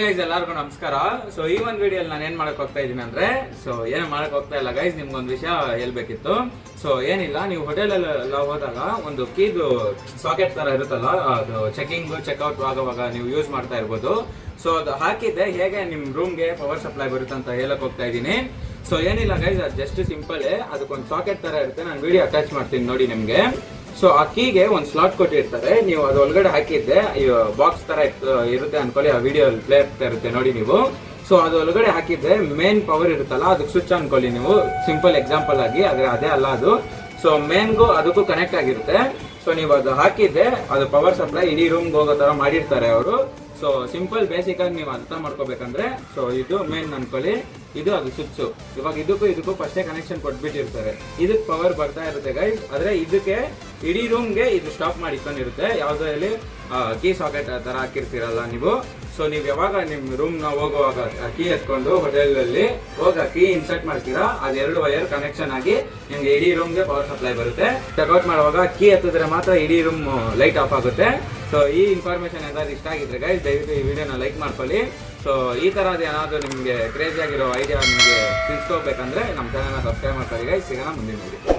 Guys ಎಲ್ಲರಿಗೂ ನಮಸ್ಕಾರ. So ಈ ಒಂದು ವಿಡಿಯೋಲಿ ನಾನು ಏನ್ ಮಾಡಕ್ ಹೋಗ್ತಾ ಇದ್ದೀನಿ ಅಂದ್ರೆ ಏನು ಮಾಡಕ್ ಹೋಗ್ತಾ ಇಲ್ಲ ಗೈಸ್, ನಿಮ್ಗೊಂದು ವಿಷಯ ಹೇಳ್ಬೇಕಿತ್ತು. ಸೊ ಏನಿಲ್ಲ, ನೀವು ಹೋಟೆಲ್ ಎಲ್ಲ ಹೋದಾಗ ಒಂದು ಕೀದು ಸಾಕೆಟ್ ತರ ಇರುತ್ತಲ್ಲ, ಅದು ಚೆಕಿಂಗ್ ಚೆಕ್ಔಟ್ ಆಗುವಾಗ ನೀವು ಯೂಸ್ ಮಾಡ್ತಾ ಇರ್ಬೋದು. ಸೊ ಅದು ಹಾಕಿದ್ದೆ ಹೇಗೆ ನಿಮ್ ರೂಮ್ಗೆ ಪವರ್ ಸಪ್ಲೈ ಬರುತ್ತೆ ಅಂತ ಹೇಳಕ್ ಹೋಗ್ತಾ ಇದ್ದೀನಿ. ಸೊ ಏನಿಲ್ಲ ಗೈಸ್, ಅದು ಜಸ್ಟ್ ಸಿಂಪಲ್, ಅದಕ್ಕೊಂದು ಸಾಕೆಟ್ ತರ ಇರುತ್ತೆ. ನಾನು ವಿಡಿಯೋ ಅಟ್ಯಾಚ್ ಮಾಡ್ತೀನಿ ನೋಡಿ ನಿಮ್ಗೆ. ಸೊ ಆ ಕೀಗೆ ಒಂದು ಸ್ಲಾಟ್ ಕೊಟ್ಟಿರ್ತಾರೆ, ನೀವು ಅದು ಒಳಗಡೆ ಹಾಕಿದ್ದೆ ಬಾಕ್ಸ್ ತರ ಇರುತ್ತೆ ಅನ್ಕೊಳ್ಳಿ. ಆ ವಿಡಿಯೋ ಪ್ಲೇ ಆಗ್ತಾ ಇರುತ್ತೆ ನೋಡಿ ನೀವು. ಸೊ ಅದು ಒಳಗಡೆ ಹಾಕಿದ್ರೆ ಮೇನ್ ಪವರ್ ಇರುತ್ತಲ್ಲ, ಅದಕ್ಕೆ ಸ್ವಿಚ್ ಅನ್ಕೊಳ್ಳಿ ನೀವು, ಸಿಂಪಲ್ ಎಕ್ಸಾಂಪಲ್ ಆಗಿ. ಆದ್ರೆ ಅದೇ ಅಲ್ಲ ಅದು. ಸೊ ಮೇನ್ಗೂ ಅದಕ್ಕೂ ಕನೆಕ್ಟ್ ಆಗಿರುತ್ತೆ. ಸೊ ನೀವು ಅದು ಹಾಕಿದ್ದೆ, ಅದು ಪವರ್ ಸಪ್ಲೈ ಇಡೀ ರೂಮ್ಗೆ ಹೋಗೋ ತರ ಮಾಡಿರ್ತಾರೆ ಅವರು. ಸೊ ಸಿಂಪಲ್ ಬೇಸಿಕ್ ಆಗಿ ನೀವು ಅರ್ಥ ಮಾಡ್ಕೋಬೇಕಂದ್ರೆ, ಸೊ ಇದು ಮೇನ್ ಅನ್ಕೊಳ್ಳಿ, ಇದು ಅದು ಸ್ವಿಚ್. ಇವಾಗ ಇದಕ್ಕೂ ಫಸ್ಟೇ ಕನೆಕ್ಷನ್ ಕೊಟ್ಬಿಟ್ಟಿರ್ತಾರೆ. ಇದಕ್ಕೆ ಪವರ್ ಬರ್ತಾ ಇರುತ್ತೆ ಗೈಸ್. ಆದ್ರೆ ಇದಕ್ಕೆ ಇಡೀ ರೂಮ್ಗೆ ಇದು ಸ್ಟಾಪ್ ಮಾಡಿ ಇಟ್ಕೊಂಡಿರುತ್ತೆ. ಯಾವ್ದ್ರಲ್ಲಿ ಕೀ ಸಾಕೆಟ್ ತರ ಹಾಕಿರ್ತೀರಲ್ಲ ನೀವು. ಸೊ ನೀವು ಯಾವಾಗ ನಿಮ್ ರೂಮ್ ನ ಹೋಗುವಾಗ ಕೀ ಎತ್ಕೊಂಡು ಹೋಟೆಲ್ ಅಲ್ಲಿ ಹೋಗ ಕೀ ಇನ್ಸರ್ಟ್ ಮಾಡ್ತೀರಾ, ಅದೆರಡು ವೈರ್ ಕನೆಕ್ಷನ್ ಆಗಿ ನಿಮ್ಗೆ ಇಡೀ ರೂಮ್ಗೆ ಪವರ್ ಸಪ್ಲೈ ಬರುತ್ತೆ. ಚೆಕ್ಔಟ್ ಮಾಡುವಾಗ ಕೀ ಎತ್ತಿದ್ರೆ ಮಾತ್ರ ಇಡೀ ರೂಮ್ ಲೈಟ್ ಆಫ್ ಆಗುತ್ತೆ. ಸೊ ಈ ಇನ್ಫಾರ್ಮೇಶನ್ ಏನಾದ್ರು ಇಷ್ಟ ಆಗಿದ್ರೆ ಗೈಸ್, ದಯವಿಟ್ಟು ಈ ವಿಡಿಯೋನ ಲೈಕ್ ಮಾಡ್ಕೊಳ್ಳಿ. ಸೊ ಈ ತರದ್ದು ಏನಾದ್ರು ನಿಮ್ಗೆ ಕ್ರೇಜಿ ಆಗಿರೋ ಐಡಿಯಾ ನಿಮ್ಗೆ ತಿಳ್ಸ್ಕೋಬೇಕಂದ್ರೆ ನಮ್ಮ ಚಾನಲ್ನ ಸಬ್ಸ್ಕ್ರೈಬ್ ಮಾಡ್ಕೊಳ್ಳಿ ಗೈಸ್. ಸಿಗೋಣ ಮುಂದಿನ ವಿಡಿಯೋ.